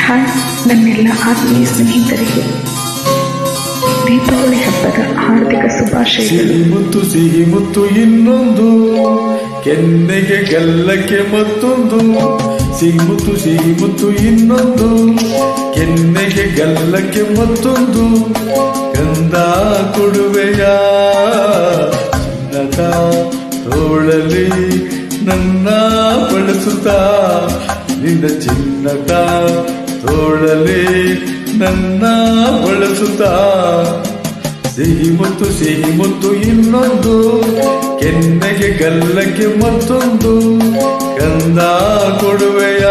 Hi ನನ್ನೆಲ್ಲ ಆತ್ಮೀಯ ಸ್ನೇಹಿತರಿಗೆ ದೀಪಾವಳಿ ಹಬ್ಬದ ಹಾರ್ದಿಕ ಶುಭಾಶಯಗಳು. ಸಿಹಿ ಮುತ್ತು ಇನ್ನೊಂದು, ಕೆನ್ನೆಗೆ ಗಲ್ಲಕ್ಕೆ ಮತ್ತೊಂದು. ಸಿಹಿ ಮುತ್ತು ಇನ್ನೊಂದು, ಕೆನ್ನೆಗೆ ಗಲ್ಲಕ್ಕೆ ಮತ್ತೊಂದು. ಗಂಧ ಕೊಡುವೆಯ ಚಿನ್ನದ ತೋಳಲಿ ನನ್ನ ಬಳಸುತ್ತಾ, ನಿನ್ನ ಚಿನ್ನದ ತೋಳಲಿ ನನ್ನ ಬಳಸುತ್ತಾ. ಸಿಹಿ ಮುತ್ತು ಇನ್ನೊಂದು, ಕೆನ್ನೆಗೆ ಗಲ್ಲಕ್ಕೆ ಮತ್ತೊಂದು. ಗಂಧ ಕೊಡುವೆಯ